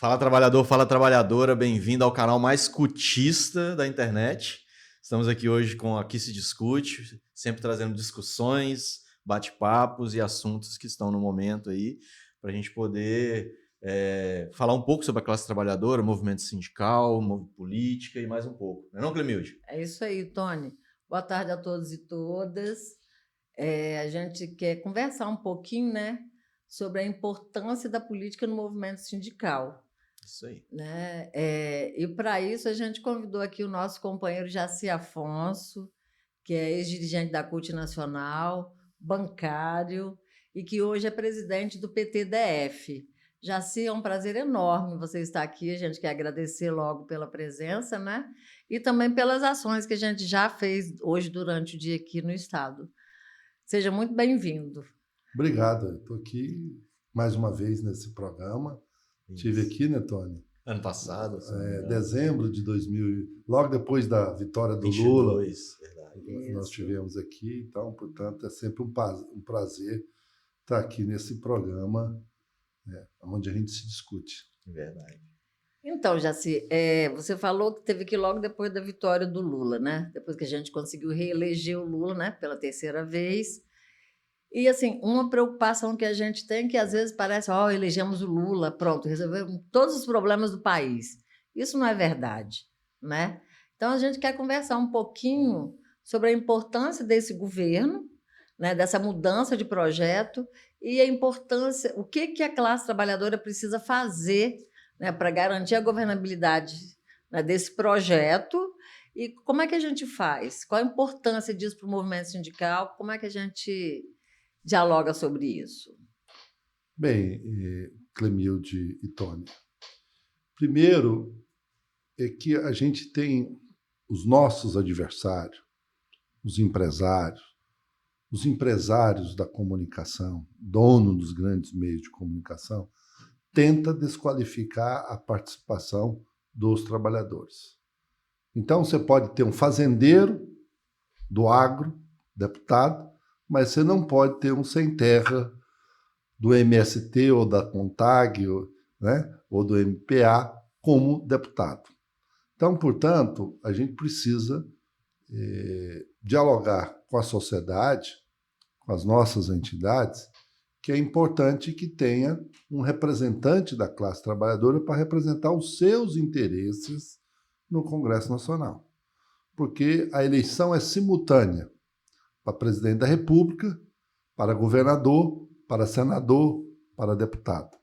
Fala trabalhador, fala trabalhadora, bem-vindo ao canal mais cutista da internet. Estamos aqui hoje com Aqui Se Discute, sempre trazendo discussões, bate-papos e assuntos que estão no momento aí, para a gente poder falar um pouco sobre a classe trabalhadora, movimento sindical, política e mais um pouco. Não é não, Clemilde? É isso aí, Tony. Boa tarde a todos e todas. A gente quer conversar um pouquinho, né, sobre a importância da política no movimento sindical. Isso aí. Né? E para isso a gente convidou aqui o nosso companheiro Jaci Afonso, que é ex-dirigente da CUT Nacional, bancário, e que hoje é presidente do PTDF. Jaci, é um prazer enorme você estar aqui, a gente quer agradecer logo pela presença, né? E também pelas ações que a gente já fez hoje durante o dia aqui no Estado. Seja muito bem-vindo. Obrigado, estou aqui mais uma vez nesse programa. Estive aqui, né, Tony? Ano passado. Dezembro de 2000, logo depois da vitória do 22, Lula. Verdade. Nós estivemos aqui, então, portanto, é sempre um prazer estar aqui nesse programa, né, onde a gente se discute. Verdade. Então, Jaci, você falou que teve que ir logo depois da vitória do Lula, né? Depois que a gente conseguiu reeleger o Lula, né, pela terceira vez. E, assim, uma preocupação que a gente tem que, às vezes, parece, elegemos o Lula, pronto, resolvemos todos os problemas do país. Isso não é verdade, né? Então, a gente quer conversar um pouquinho sobre a importância desse governo, né, dessa mudança de projeto e a importância, o que a classe trabalhadora precisa fazer, né, para garantir a governabilidade, né, desse projeto e como é que a gente faz? Qual a importância disso para o movimento sindical? Como é que a gente dialoga sobre isso? Bem, Clemilde e Tony, primeiro é que a gente tem os nossos adversários, os empresários da comunicação, dono dos grandes meios de comunicação, tenta desqualificar a participação dos trabalhadores. Então, você pode ter um fazendeiro do agro, deputado, mas você não pode ter um sem terra do MST ou da CONTAG, né, ou do MPA como deputado. Então, portanto, a gente precisa dialogar com a sociedade, com as nossas entidades, que é importante que tenha um representante da classe trabalhadora para representar os seus interesses no Congresso Nacional. Porque a eleição é simultânea para presidente da República, para governador, para senador, para deputado.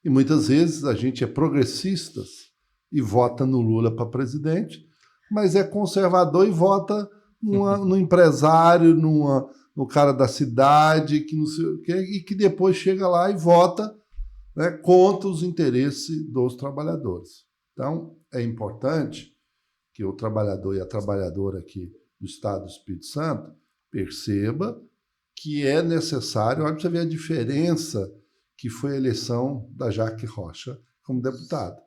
E muitas vezes a gente é progressista e vota no Lula para presidente, mas é conservador e vota no empresário, no cara da cidade, que não sei o quê, e que depois chega lá e vota, né, contra os interesses dos trabalhadores. Então, é importante que o trabalhador e a trabalhadora aqui do Estado do Espírito Santo perceba que é necessário, olha para você ver a diferença que foi a eleição da Jaque Rocha como deputada. Ou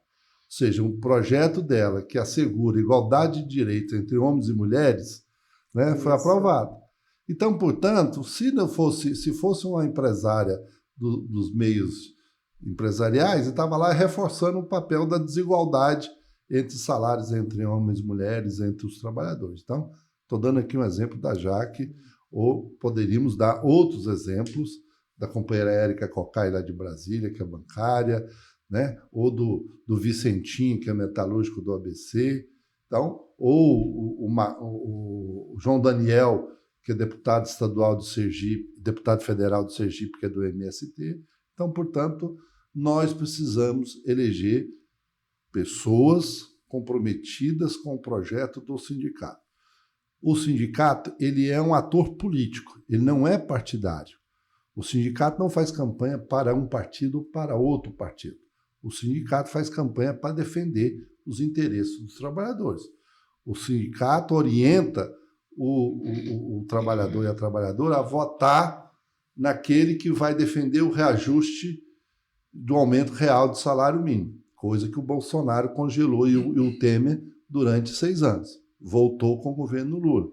seja, um projeto dela que assegura igualdade de direitos entre homens e mulheres, né, foi aprovado. Então, portanto, se fosse uma empresária dos meios empresariais, estava lá reforçando o papel da desigualdade entre salários entre homens e mulheres, entre os trabalhadores. Então, estou dando aqui um exemplo da Jaque, ou poderíamos dar outros exemplos da companheira Érica Cocai, lá de Brasília, que é bancária, né? Ou do Vicentinho, que é metalúrgico do ABC, então, ou o João Daniel, que é deputado estadual do Sergipe, deputado federal do Sergipe, que é do MST. Então, portanto, nós precisamos eleger pessoas comprometidas com o projeto do sindicato. O sindicato, ele é um ator político, ele não é partidário. O sindicato não faz campanha para um partido ou para outro partido. O sindicato faz campanha para defender os interesses dos trabalhadores. O sindicato orienta o trabalhador e a trabalhadora a votar naquele que vai defender o reajuste do aumento real do salário mínimo, coisa que o Bolsonaro congelou e o Temer durante 6 anos. Voltou com o governo Lula,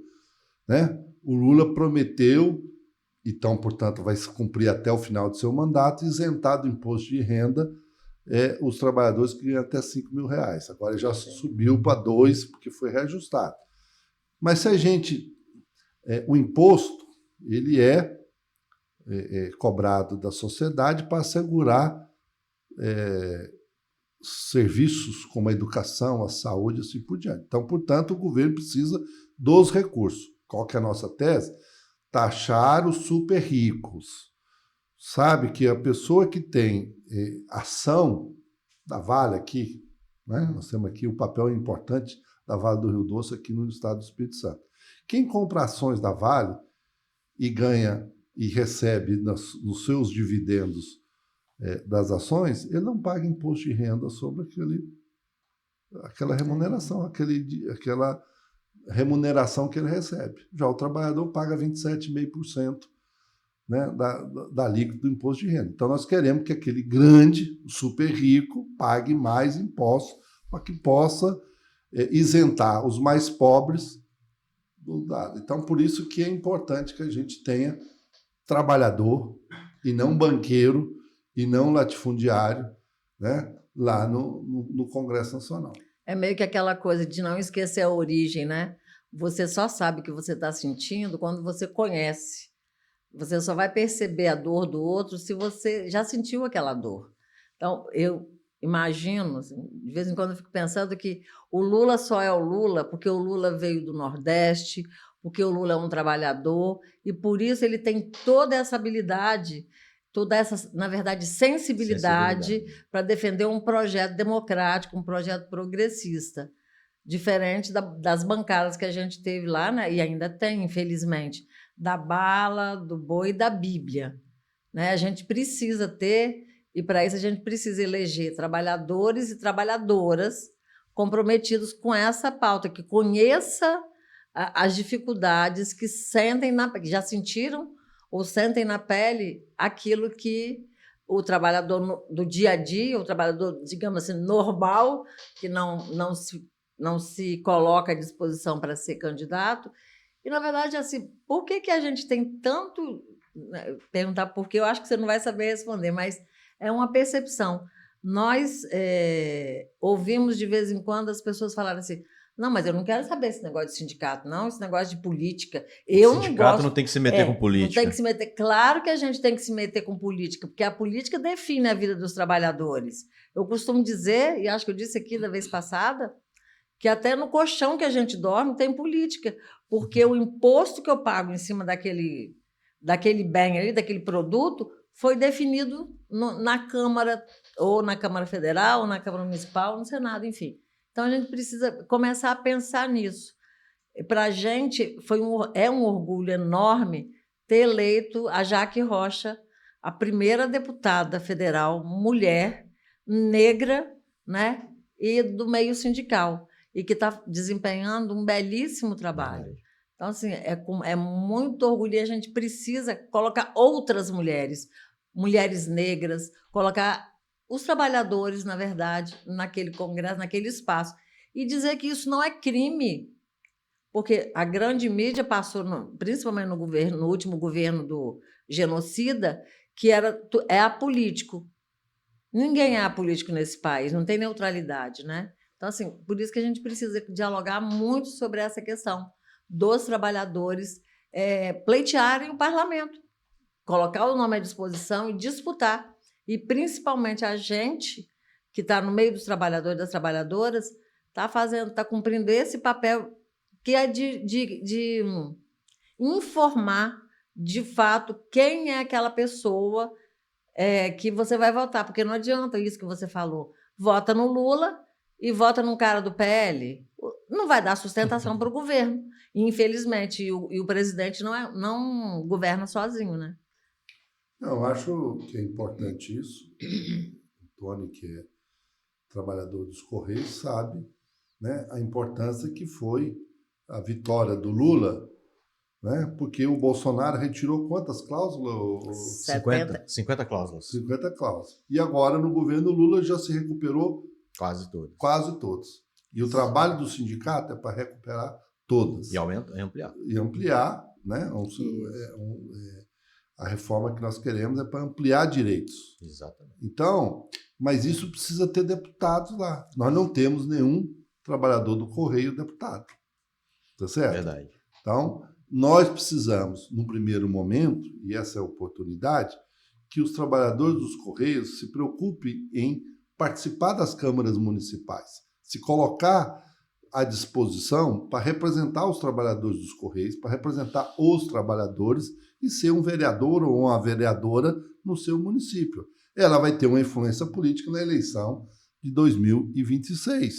né? O Lula prometeu, então, portanto, vai se cumprir até o final do seu mandato, isentar do imposto de renda os trabalhadores que ganham até R$5.000. Agora já subiu para 2, porque foi reajustado. Mas se a gente... o imposto, ele é cobrado da sociedade para assegurar serviços como a educação, a saúde, assim por diante. Então, portanto, o governo precisa dos recursos. Qual que é a nossa tese? Taxar os super ricos. Sabe que a pessoa que tem ação da Vale aqui, né? Nós temos aqui o papel importante da Vale do Rio Doce aqui no estado do Espírito Santo. Quem compra ações da Vale e ganha e recebe nos seus dividendos das ações, ele não paga imposto de renda sobre aquela remuneração, aquela remuneração que ele recebe. Já o trabalhador paga 27,5%, né, da alíquota do imposto de renda. Então, nós queremos que aquele grande, super rico, pague mais impostos para que possa isentar os mais pobres do dado. Então, por isso que é importante que a gente tenha trabalhador e não banqueiro e não latifundiário, né, lá no Congresso Nacional. É meio que aquela coisa de não esquecer a origem, né? Você só sabe o que você está sentindo quando você conhece. Você só vai perceber a dor do outro se você já sentiu aquela dor. Então, eu imagino, assim, de vez em quando eu fico pensando que o Lula só é o Lula porque o Lula veio do Nordeste, porque o Lula é um trabalhador, e por isso ele tem toda essa habilidade, toda essa, na verdade, sensibilidade para defender um projeto democrático, um projeto progressista, diferente das bancadas que a gente teve lá, né, e ainda tem, infelizmente, da bala, do boi e da Bíblia. Né? A gente precisa ter, e para isso a gente precisa eleger trabalhadores e trabalhadoras comprometidos com essa pauta, que conheça as dificuldades, que que já sentiram ou sentem na pele aquilo que o trabalhador do dia a dia, o trabalhador, digamos assim, normal, que não se coloca à disposição para ser candidato. E, na verdade, assim, por que a gente tem tanto... Perguntar por quê, eu acho que você não vai saber responder, mas é uma percepção. Nós ouvimos de vez em quando as pessoas falarem assim: não, mas eu não quero saber esse negócio de sindicato, não, esse negócio de política. O sindicato não tem que se meter com política. Não tem que se meter. Claro que a gente tem que se meter com política, porque a política define a vida dos trabalhadores. Eu costumo dizer, e acho que eu disse aqui da vez passada, que até no colchão que a gente dorme tem política, porque o imposto que eu pago em cima daquele bem ali, daquele produto, foi definido na Câmara, ou na Câmara Federal, ou na Câmara Municipal, no Senado, enfim. Então, a gente precisa começar a pensar nisso. Para a gente, é um orgulho enorme ter eleito a Jaque Rocha, a primeira deputada federal mulher, negra, né, e do meio sindical, e que está desempenhando um belíssimo trabalho. Então, assim, é muito orgulho, e a gente precisa colocar outras mulheres negras, colocar os trabalhadores, na verdade, naquele congresso, naquele espaço, e dizer que isso não é crime, porque a grande mídia passou, principalmente no último governo do genocida, que é apolítico. Ninguém é apolítico nesse país, não tem neutralidade, né? Então, assim, por isso que a gente precisa dialogar muito sobre essa questão dos trabalhadores pleitearem o parlamento, colocar o nome à disposição e disputar. E, principalmente, a gente, que está no meio dos trabalhadores e das trabalhadoras, está cumprindo esse papel, que é de informar, de fato, quem é aquela pessoa que você vai votar, porque não adianta isso que você falou. Vota no Lula e vota num cara do PL, não vai dar sustentação para o governo. E, infelizmente, e o presidente não governa sozinho, né? Não, eu acho que é importante isso. O Tony, que é trabalhador dos Correios, sabe, né, a importância que foi a vitória do Lula, né, porque o Bolsonaro retirou quantas cláusulas? 50 cláusulas. 50 cláusulas. E agora, no governo Lula, já se recuperou quase todas. Quase todas. E o trabalho do sindicato é para recuperar todas. E ampliar. E ampliar, né? A reforma que nós queremos é para ampliar direitos. Exatamente. Então, mas isso precisa ter deputados lá. Nós não temos nenhum trabalhador do Correio deputado. Tá certo? Verdade. Então, nós precisamos, no primeiro momento, e essa é a oportunidade, que os trabalhadores dos Correios se preocupem em participar das câmaras municipais, se colocar à disposição para representar os trabalhadores dos Correios, para representar os trabalhadores e ser um vereador ou uma vereadora no seu município. Ela vai ter uma influência política na eleição de 2026,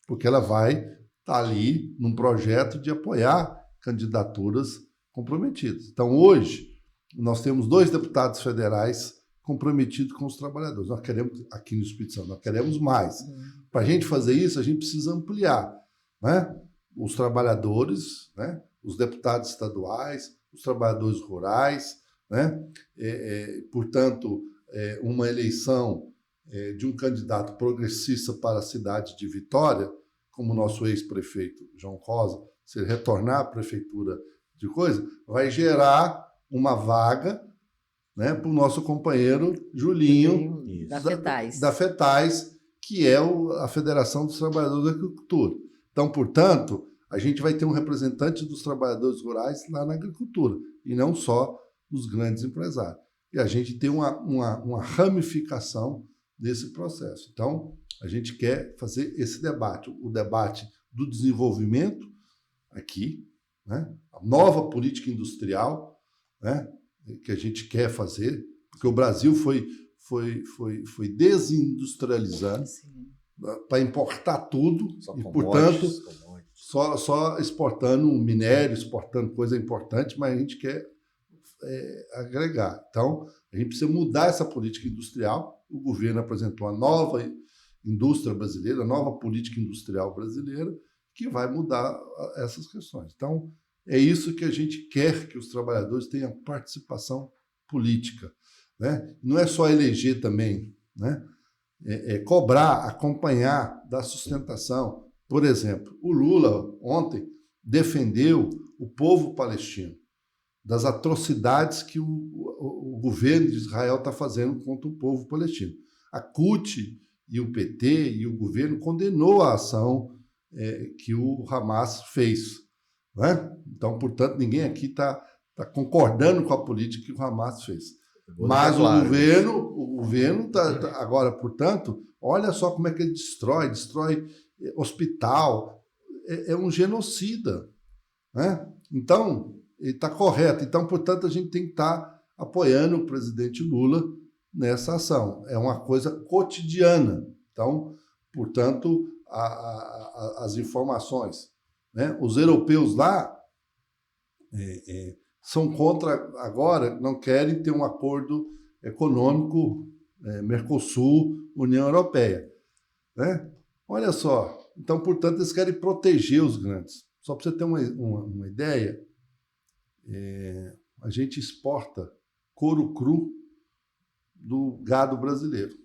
porque ela vai estar ali num projeto de apoiar candidaturas comprometidas. Então, hoje, nós temos 2 deputados federais comprometidos com os trabalhadores. Nós queremos, aqui no Espírito Santo, nós queremos mais. Para a gente fazer isso, a gente precisa ampliar, né? Os trabalhadores, né? Os deputados estaduais, os trabalhadores rurais, né? Portanto, uma eleição de um candidato progressista para a cidade de Vitória, como o nosso ex-prefeito João Rosa, se ele retornar à prefeitura de coisa, vai gerar uma vaga, né, para o nosso companheiro Julinho da FETAIS, que é a Federação dos Trabalhadores da Agricultura. Então, portanto, a gente vai ter um representante dos trabalhadores rurais lá na agricultura, e não só dos grandes empresários. E a gente tem uma ramificação desse processo. Então, a gente quer fazer esse debate, o debate do desenvolvimento aqui, né? A nova política industrial, né? Que a gente quer fazer, porque o Brasil foi desindustrializando para importar tudo e, portanto, só exportando minério, exportando coisa importante, mas a gente quer agregar. Então, a gente precisa mudar essa política industrial. O governo apresentou a nova indústria brasileira, a nova política industrial brasileira, que vai mudar essas questões. Então, é isso que a gente quer, que os trabalhadores tenham participação política, né? Não é só eleger também, né? Cobrar, acompanhar, dar sustentação. Por exemplo, o Lula, ontem, defendeu o povo palestino das atrocidades que o governo de Israel está fazendo contra o povo palestino. A CUT e o PT e o governo condenou a ação que o Hamas fez, né? Então, portanto, ninguém aqui está concordando com a política que o Hamas fez. Mas claro, o governo está agora, portanto, olha só como é que ele destrói hospital, é um genocida, né? Então, ele está correto. Então, portanto, a gente tem que estar apoiando o presidente Lula nessa ação. É uma coisa cotidiana. Então, portanto, as informações, né? Os europeus lá são contra agora, não querem ter um acordo econômico Mercosul, União Europeia, né? Olha só, então, portanto, eles querem proteger os grandes. Só para você ter uma ideia, a gente exporta couro cru do gado brasileiro.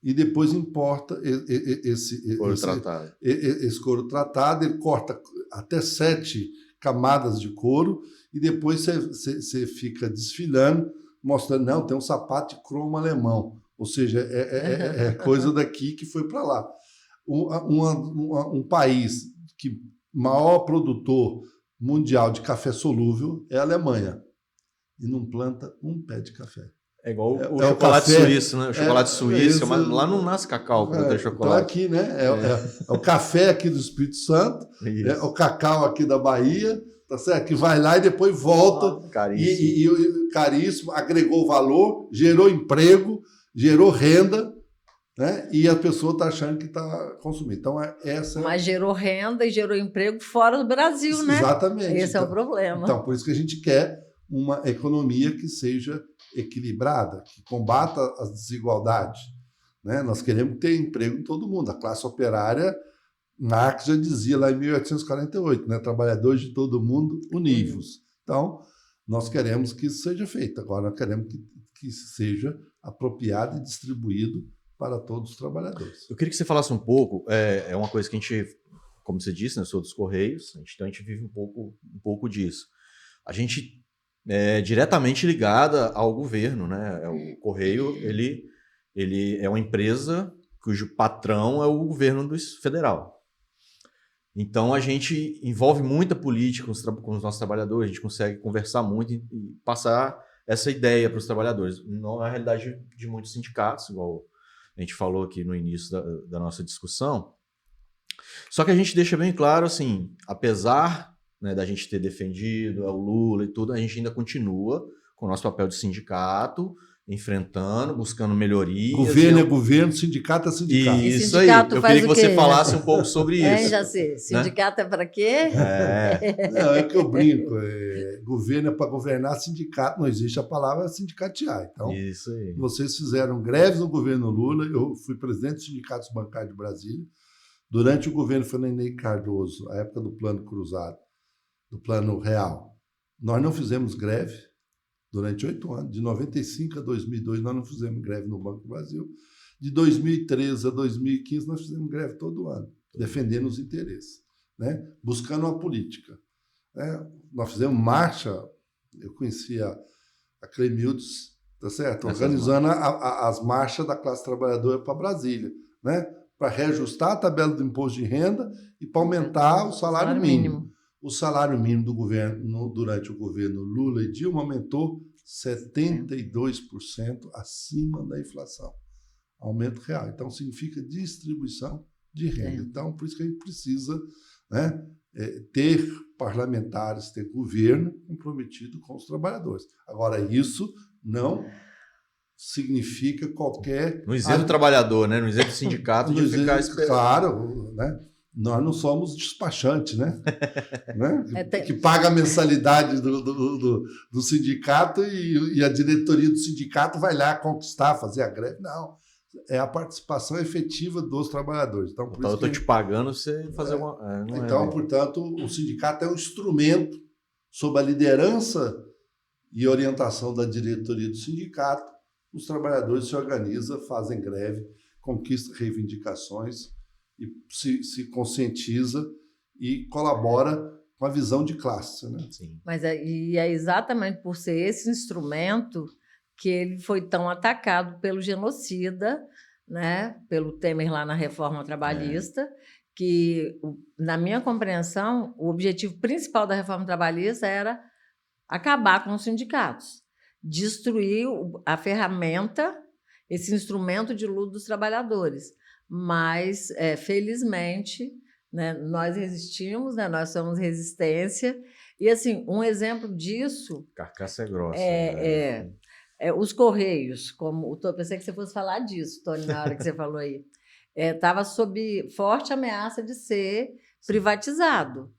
E depois importa esse couro tratado, ele corta até 7 camadas de couro e depois você fica desfilando, mostrando, não, tem um sapato de cromo alemão, ou seja, é coisa daqui que foi para lá. Um país que maior produtor mundial de café solúvel é a Alemanha, e não planta um pé de café. É igual o chocolate suíço, né? O chocolate suíço, mas lá não nasce cacau para ter chocolate. Então aqui, né? É o café aqui do Espírito Santo, o cacau aqui da Bahia, tá certo? Que vai lá e depois volta. Caríssimo. E caríssimo, agregou valor, gerou emprego, gerou renda, né? E a pessoa está achando que está consumindo. Então, Mas gerou renda e gerou emprego fora do Brasil, né? Exatamente. Esse é o problema. Então, por isso que a gente quer uma economia que seja equilibrada, que combata as desigualdades, né? Nós queremos ter emprego em todo mundo. A classe operária, Marx já dizia lá em 1848, né? Trabalhadores de todo mundo univos. Então, nós queremos que isso seja feito. Agora, nós queremos que seja apropriado e distribuído para todos os trabalhadores. Eu queria que você falasse um pouco, é uma coisa que a gente, como você disse, né, eu sou dos Correios, então a gente vive um pouco disso. A gente diretamente ligada ao governo, né? O Correio, ele é uma empresa cujo patrão é o governo federal. Então, a gente envolve muita política com os nossos trabalhadores, a gente consegue conversar muito e passar essa ideia para os trabalhadores. Não é a realidade de muitos sindicatos, igual a gente falou aqui no início da nossa discussão. Só que a gente deixa bem claro, assim, apesar, né, da gente ter defendido o Lula e tudo, a gente ainda continua com o nosso papel de sindicato, enfrentando, buscando melhorias. Governo é governo, sindicato é sindicato. Isso sindicato aí. Eu queria que você quê? falasse um pouco sobre isso. Já sei. Sindicato é para quê? Não, é que eu brinco. Governo é para governar, sindicato não existe a palavra sindicatear. Então, isso aí. Vocês fizeram greves no governo Lula, eu fui presidente dos sindicatos bancários de Brasília. Durante o governo Fernando Henrique Cardoso, a época do Plano Cruzado, do Plano Real, nós não fizemos greve durante 8 anos. De 95 a 2002, nós não fizemos greve no Banco do Brasil. De 2013 a 2015, nós fizemos greve todo ano, defendendo os interesses, né? Buscando uma política. Nós fizemos marcha, eu conhecia a Clemildes, tá certo? Organizando as marchas da classe trabalhadora para Brasília, né? Para reajustar a tabela do imposto de renda e para aumentar o salário mínimo. O salário mínimo do governo, durante o governo Lula e Dilma, aumentou 72% acima da inflação. Aumento real. Então, significa distribuição de renda. Então, por isso que a gente precisa, né, ter parlamentares, ter governo comprometido com os trabalhadores. Agora, isso não significa qualquer... Não isenta o trabalhador, né? Não isenta o sindicato de ficar esperando. Claro, né? Nós não somos despachantes, né? Que paga a mensalidade do sindicato e a diretoria do sindicato vai lá conquistar, fazer a greve. Não, é a participação efetiva dos trabalhadores. Então, por isso eu estou te pagando você fazer uma... Então, portanto, o sindicato é um instrumento sob a liderança e orientação da diretoria do sindicato. Os trabalhadores se organizam, fazem greve, conquistam reivindicações e se conscientiza e colabora com a visão de classe, né? Sim. Mas é exatamente por ser esse instrumento que ele foi tão atacado pelo genocida, né? Pelo Temer lá na reforma trabalhista, que, na minha compreensão, o objetivo principal da reforma trabalhista era acabar com os sindicatos, destruir a ferramenta, esse instrumento de luta dos trabalhadores. Mas, felizmente, né, nós resistimos, né, nós somos resistência. E, assim, um exemplo disso... Carcaça é grossa. Os Correios, como eu pensei que você fosse falar disso, Tony, na hora que você falou aí. Estava sob forte ameaça de ser privatizado,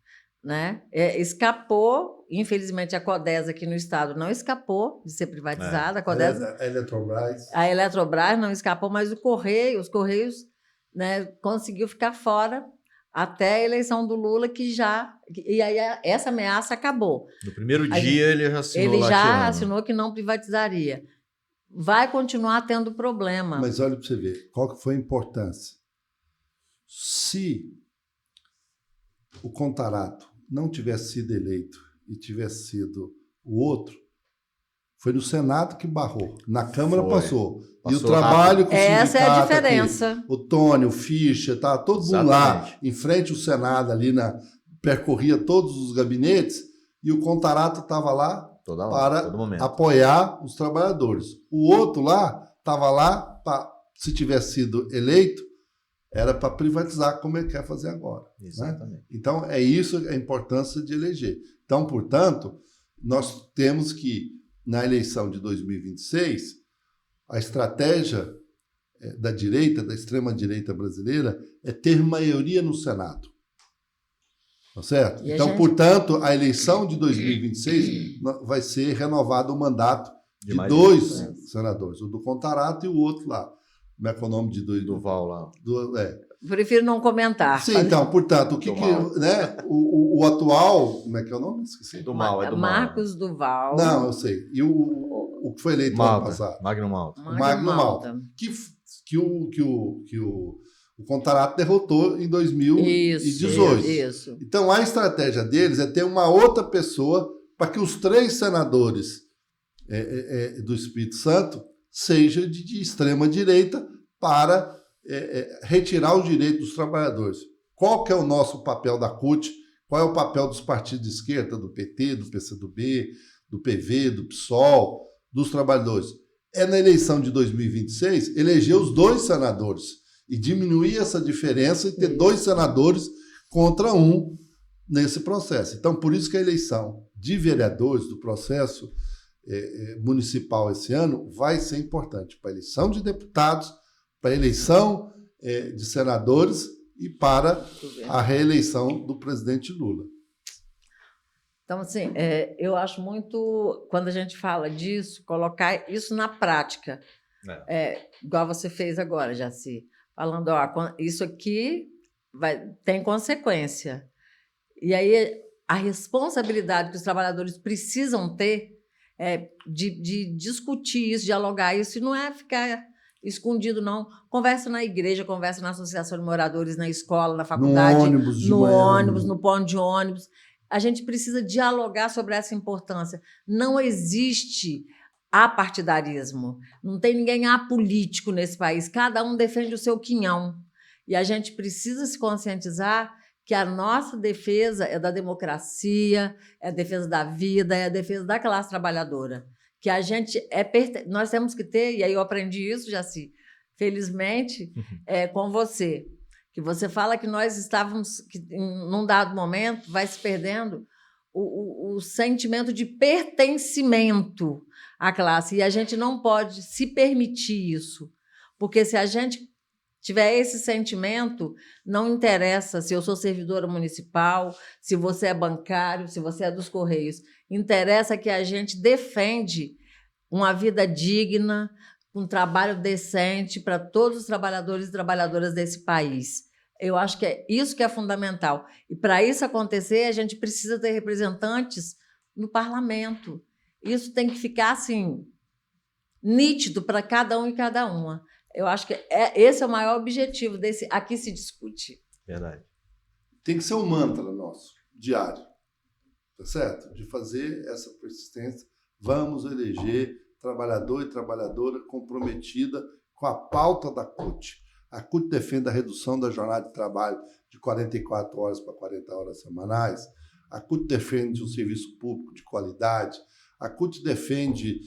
né? Escapou, infelizmente, a Codesa aqui no estado não escapou de ser privatizada. A Codesa, a Eletrobras não escapou, mas os Correios, né, conseguiu ficar fora até a eleição do Lula, e aí essa ameaça acabou. No primeiro dia ele já assinou. Ele já assinou que não privatizaria. Vai continuar tendo problema. Mas olha para você ver, qual que foi a importância. Se o Contarato não tivesse sido eleito e tivesse sido o outro, foi no Senado que barrou. Na Câmara passou. E o trabalho que o sindicato... Essa é a diferença. Aqui, o Tony, o Fischer, tá, todo mundo lá, em frente ao Senado, ali percorria todos os gabinetes, e o Contarato estava lá para apoiar os trabalhadores. O outro lá estava lá, se tivesse sido eleito, era para privatizar, como ele quer fazer agora. Exatamente. Né? Então, é isso a importância de eleger. Então, portanto, nós temos que, na eleição de 2026, a estratégia da direita, da extrema-direita brasileira, é ter maioria no Senado. Tá certo? Então, portanto, a eleição de 2026 vai ser renovado o mandato de 2 senadores, o do Contarato e o outro lá. Como é que é o nome de dois? Duval lá. Prefiro não comentar. Sim, então, portanto, né, o atual... Como é que é o nome? Esqueci. Do Mal, é do Marcos Duval. Não, eu sei. E o que foi eleito no ano passado? Magno Malta. Magno Malta. Que o Contarato derrotou em 2018. Isso. Então, a estratégia deles é ter uma outra pessoa para que os 3 senadores do Espírito Santo sejam de extrema-direita para retirar os direitos dos trabalhadores. Qual que é o nosso papel da CUT? Qual é o papel dos partidos de esquerda, do PT, do PCdoB, do PV, do PSOL, dos trabalhadores? É na eleição de 2026 eleger os 2 senadores e diminuir essa diferença e ter 2 senadores contra 1 nesse processo. Então, por isso que a eleição de vereadores do processo municipal esse ano vai ser importante para a eleição de deputados, para a eleição de senadores e para a reeleição do presidente Lula. Então, assim, eu acho muito, quando a gente fala disso, colocar isso na prática. Igual você fez agora, Jaci, falando, isso aqui tem consequência. E aí, a responsabilidade que os trabalhadores precisam ter de discutir isso, dialogar isso, e não é ficar escondido, não. Conversa na igreja, conversa na associação de moradores, na escola, na faculdade, no ônibus, no ponto de ônibus. A gente precisa dialogar sobre essa importância. Não existe apartidarismo. Não tem ninguém apolítico nesse país. Cada um defende o seu quinhão. E a gente precisa se conscientizar que a nossa defesa é da democracia, é a defesa da vida, é a defesa da classe trabalhadora. Que a gente nós temos que ter, e aí eu aprendi isso, Jaci, felizmente, com você, que você fala que nós estávamos, que num dado momento, vai se perdendo o sentimento de pertencimento à classe, e a gente não pode se permitir isso, porque se a gente tiver esse sentimento, não interessa se eu sou servidora municipal, se você é bancário, se você é dos Correios. Interessa que a gente defende uma vida digna, um trabalho decente para todos os trabalhadores e trabalhadoras desse país. Eu acho que é isso que é fundamental. E, para isso acontecer, a gente precisa ter representantes no parlamento. Isso tem que ficar assim, nítido para cada um e cada uma. Eu acho que esse é o maior objetivo desse Aqui Se Discute. Verdade. Tem que ser um mantra nosso, diário, tá certo? De fazer essa persistência. Vamos eleger trabalhador e trabalhadora comprometida com a pauta da CUT. A CUT defende a redução da jornada de trabalho de 44 horas para 40 horas semanais. A CUT defende um serviço público de qualidade. A CUT defende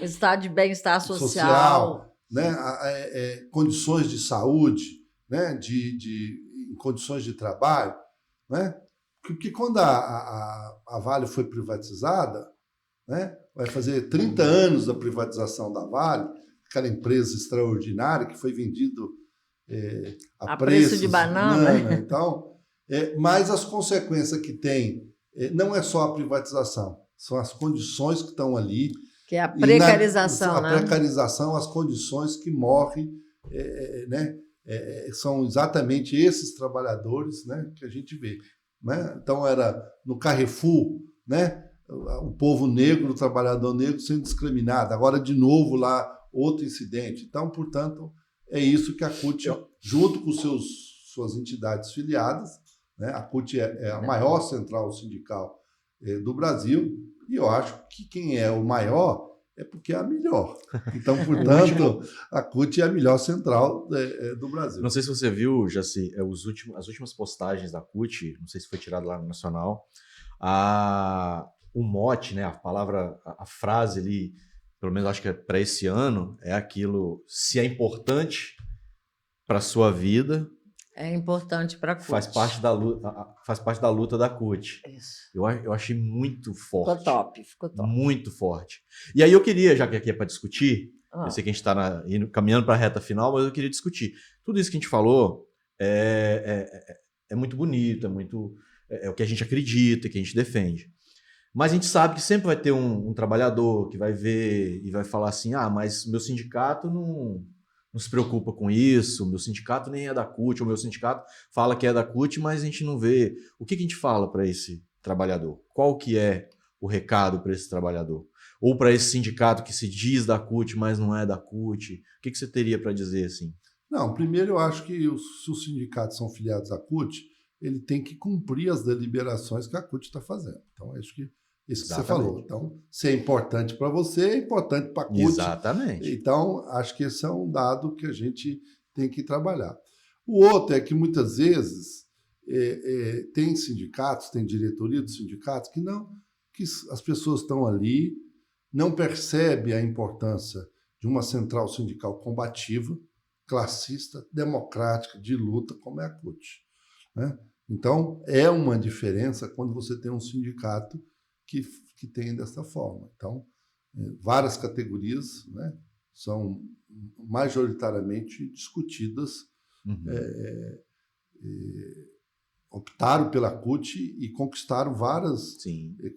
estado de bem-estar social, né? Condições de saúde, né? Em condições de trabalho, né? Porque quando a Vale foi privatizada, né? Vai fazer 30 anos da privatização da Vale, aquela empresa extraordinária que foi vendido a preço de banana. Então, mas as consequências que tem não é só a privatização, são as condições que estão ali. Que é a precarização, né? A precarização, as condições que morrem, né? São exatamente esses trabalhadores, né, que a gente vê. Né? Então, era no Carrefour, né, o povo negro, o trabalhador negro sendo discriminado. Agora, de novo, lá, outro incidente. Então, portanto, é isso que a CUT, junto com suas entidades filiadas, né, a CUT é a maior central sindical do Brasil, e eu acho que quem é o maior é porque é a melhor. Então, portanto, a CUT é a melhor central do Brasil. Não sei se você viu, Jaci, as últimas postagens da CUT, não sei se foi tirado lá no Nacional, o mote, né, a palavra, a frase ali, pelo menos acho que é para esse ano, é aquilo: se é importante para a sua vida, é importante para a CUT. Faz parte da luta da CUT. Isso. Eu achei muito forte. Ficou top. Muito forte. E aí eu queria, já que aqui é para discutir, eu sei que a gente está caminhando para a reta final, mas eu queria discutir. Tudo isso que a gente falou é muito bonito, é o que a gente acredita, que a gente defende. Mas a gente sabe que sempre vai ter um trabalhador que vai ver e vai falar assim: mas meu sindicato não se preocupa com isso, meu sindicato nem é da CUT, ou meu sindicato fala que é da CUT, mas a gente não vê. O que a gente fala para esse trabalhador? Qual que é o recado para esse trabalhador? Ou para esse sindicato que se diz da CUT, mas não é da CUT? O que você teria para dizer assim? Não, primeiro eu acho que se os sindicatos são filiados à CUT, ele tem que cumprir as deliberações que a CUT está fazendo. Então, acho que isso que você falou. Então, se é importante para você, é importante para a CUT. Exatamente. Então, acho que esse é um dado que a gente tem que trabalhar. O outro é que, muitas vezes, tem sindicatos, tem diretoria dos sindicatos que as pessoas estão ali, não percebem a importância de uma central sindical combativa, classista, democrática, de luta, como é a CUT, né? Então, é uma diferença quando você tem um sindicato que tem dessa forma. Então, várias categorias, né, são majoritariamente discutidas, optaram pela CUT e conquistaram várias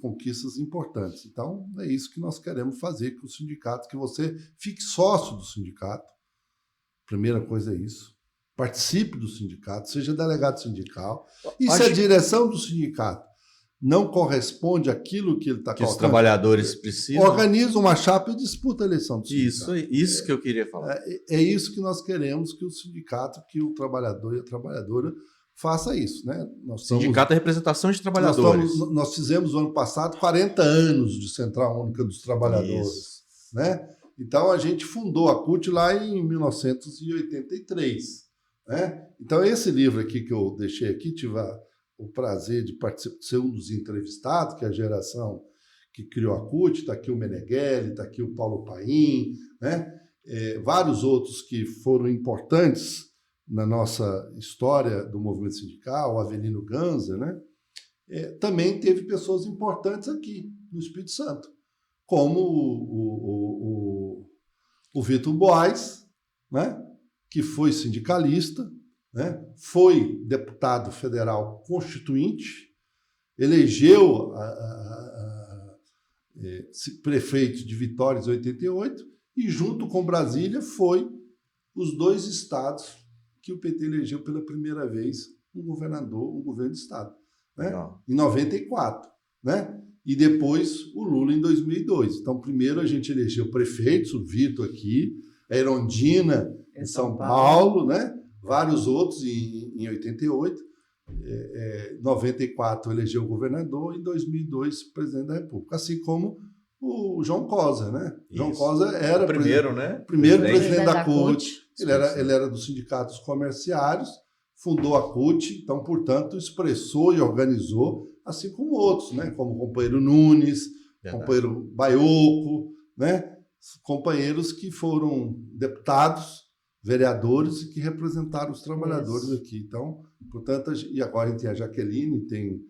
conquistas importantes. Então, é isso que nós queremos fazer com o sindicato, que você fique sócio do sindicato. Primeira coisa é isso. Participe do sindicato, seja delegado sindical. E se a direção do sindicato não corresponde àquilo que ele está colocando, os trabalhadores precisam, organiza uma chapa e disputa a eleição do sindicato. Isso que eu queria falar. É isso que nós queremos, que o sindicato, que o trabalhador e a trabalhadora faça isso, né? Sindicato é representação de trabalhadores. Nós fizemos no ano passado 40 anos de Central Única dos Trabalhadores, né? Então a gente fundou a CUT lá em 1983, né? Então esse livro aqui que eu deixei aqui, tive o prazer de ser um dos entrevistados, que é a geração que criou a CUT, está aqui o Meneghelli, está aqui o Paulo Paim, né? Vários outros que foram importantes na nossa história do movimento sindical, o Avelino Ganser, né? Também teve pessoas importantes aqui no Espírito Santo, como o Vitor Boas, né? Que foi sindicalista, né? Foi deputado federal constituinte, elegeu prefeito de Vitória em 88 e, junto com Brasília, foi os 2 estados que o PT elegeu pela primeira vez um governador, um governo de estado, né? Em 94, né? E depois o Lula em 2002. Então, primeiro a gente elegeu prefeitos, o Vitor aqui, a Erondina em São Paulo, né? Vários outros em 88. Em 94 elegeu o governador, em 2002 presidente da República, assim como o João Cosa, né? Isso. João Cosa era o primeiro, né? Primeiro presidente da CUT. Ele era dos sindicatos comerciários, fundou a CUT, então, portanto, expressou e organizou, assim como outros, né? Como o companheiro Nunes, companheiro Baioco, né? Companheiros que foram deputados, vereadores e que representaram os trabalhadores aqui. Então, portanto, e agora a gente tem a Jaqueline, tem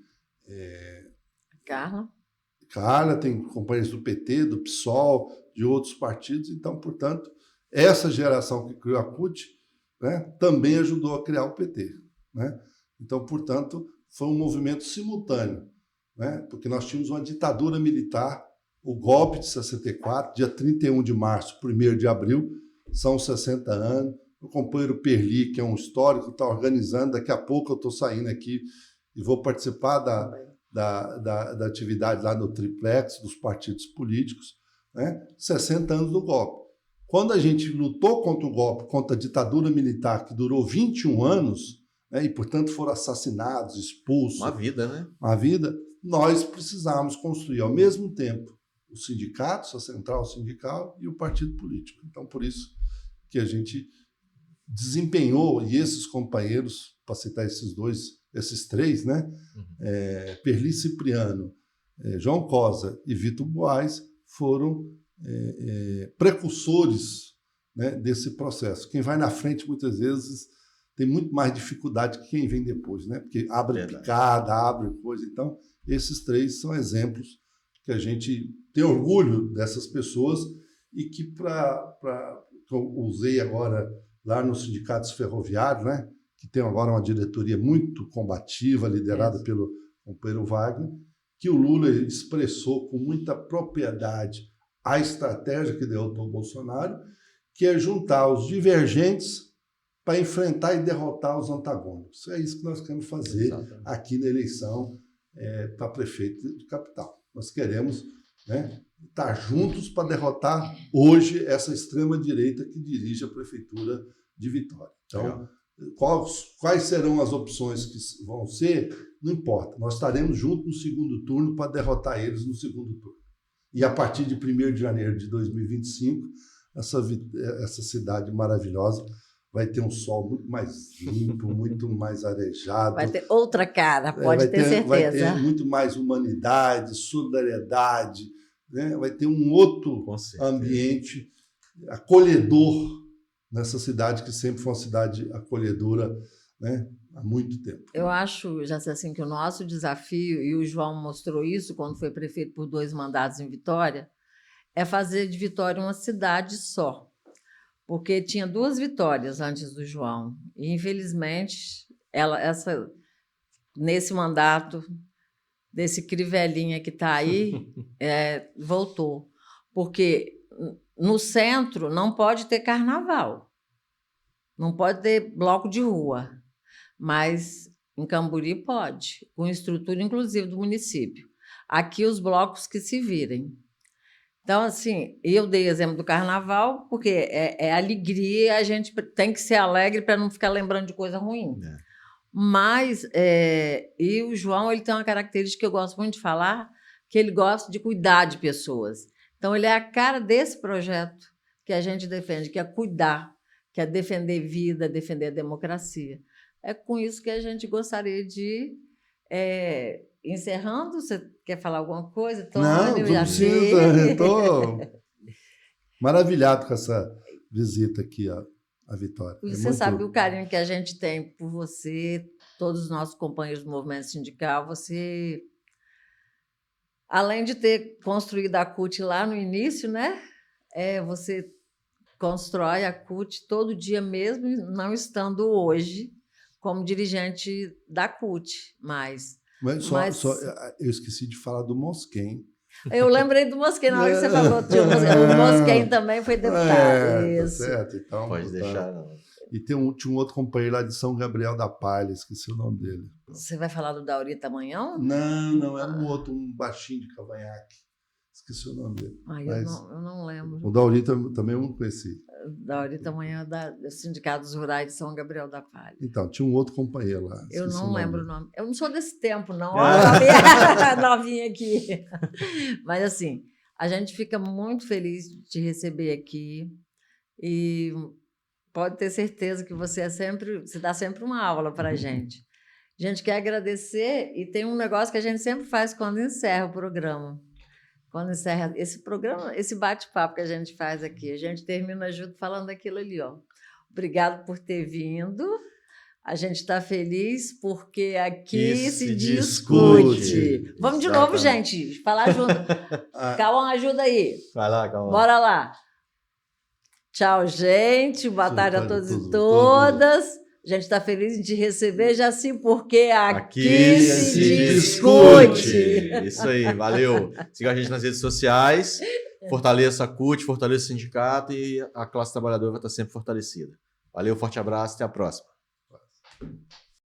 Carla, tem companheiros do PT, do PSOL, de outros partidos. Então, portanto, essa geração que criou a CUT, né, também ajudou a criar o PT, né? Então, portanto, foi um movimento simultâneo, né? Porque nós tínhamos uma ditadura militar, o golpe de 64, dia 31 de março, 1º de abril, são 60 anos. O companheiro Perli, que é um histórico, está organizando. Daqui a pouco eu estou saindo aqui e vou participar da atividade lá no Triplex, dos partidos políticos, né? 60 anos do golpe. Quando a gente lutou contra o golpe, contra a ditadura militar, que durou 21 anos, né, e, portanto, foram assassinados, expulsos. Uma vida, né? Uma vida. Nós precisávamos construir, ao mesmo tempo, os sindicatos, a central sindical e o partido político. Então, por isso que a gente desempenhou, e esses companheiros, para citar esses 3, né? Perli Cipriano, João Cosa e Vitor Boas foram precursores, né, desse processo. Quem vai na frente, muitas vezes, tem muito mais dificuldade que quem vem depois, né? Porque abre picada, abre coisa. Então, esses 3 são exemplos que a gente tem orgulho dessas pessoas e que, eu usei agora lá nos sindicatos ferroviários, né? Que tem agora uma diretoria muito combativa, liderada pelo companheiro Wagner, que o Lula expressou com muita propriedade a estratégia que derrotou o Bolsonaro, que é juntar os divergentes para enfrentar e derrotar os antagônicos. É isso que nós queremos fazer aqui na eleição para prefeito de capital. Nós queremos, né, estar juntos para derrotar hoje essa extrema-direita que dirige a prefeitura de Vitória. Então, quais serão as opções que vão ser, não importa. Nós estaremos juntos no segundo turno para derrotar eles no segundo turno. E a partir de 1º de janeiro de 2025, essa cidade maravilhosa vai ter um sol muito mais limpo, muito mais arejado. Vai ter outra cara, pode ter certeza. Vai ter muito mais humanidade, solidariedade, né? Vai ter um outro ambiente acolhedor nessa cidade, que sempre foi uma cidade acolhedora, né? Há muito tempo. Eu acho, já sei assim, que o nosso desafio, e o João mostrou isso quando foi prefeito por 2 mandatos em Vitória, é fazer de Vitória uma cidade só. Porque tinha 2 Vitórias antes do João. E, infelizmente, nesse mandato, desse Crivelinha que está aí, voltou. Porque no centro não pode ter carnaval, não pode ter bloco de rua. Mas em Camburi pode, com estrutura inclusive do município. Aqui os blocos que se virem. Então, assim, eu dei exemplo do carnaval, porque é alegria, a gente tem que ser alegre para não ficar lembrando de coisa ruim. Mas, e o João, ele tem uma característica que eu gosto muito de falar, que ele gosta de cuidar de pessoas. Então, ele é a cara desse projeto que a gente defende, que é cuidar, que é defender vida, defender a democracia. É com isso que a gente gostaria de encerrando. Você quer falar alguma coisa? Não precisa. Eu estou maravilhado com essa visita aqui à Vitória. Você sabe o carinho que a gente tem por você, todos os nossos companheiros do movimento sindical. Você, além de ter construído a CUT lá no início, né? Você constrói a CUT todo dia mesmo, não estando hoje como dirigente da CUT, mas eu esqueci de falar do Mosquen. Eu lembrei do Mosquen na hora que você falou. O Mosquen também foi deputado. Isso. Tá certo, então. Pode deixar, não. E tinha um outro companheiro lá de São Gabriel da Palha, esqueci o nome dele. Você vai falar do Dauri Tamanhão? Não, era um outro, um baixinho de cavanhaque. Esqueci o nome dele. Eu não lembro. O Dauri também eu não conheci. Dauri Tamanhão dos Sindicatos Rurais de São Gabriel da Palha. Então, tinha um outro companheiro lá. Eu não lembro o nome. Eu não sou desse tempo, não. Olha, novinha aqui. Mas, assim, a gente fica muito feliz de te receber aqui e pode ter certeza que você dá sempre uma aula para a gente. A gente quer agradecer e tem um negócio que a gente sempre faz quando encerra o programa. Quando encerra esse programa, esse bate-papo que a gente faz aqui, a gente termina junto falando aquilo ali, ó. Obrigado por ter vindo. A gente está feliz porque aqui se discute. Vamos de novo, gente. Falar junto. Cauã, ajuda aí. Vai lá, Cauã. Bora lá. Tchau, gente. Boa tarde a todos e todas. A gente está feliz de receber, Jaci, porque aqui se discute. Isso aí, valeu. Siga a gente nas redes sociais, fortaleça a CUT, fortaleça o sindicato e a classe trabalhadora vai estar sempre fortalecida. Valeu, forte abraço, até a próxima.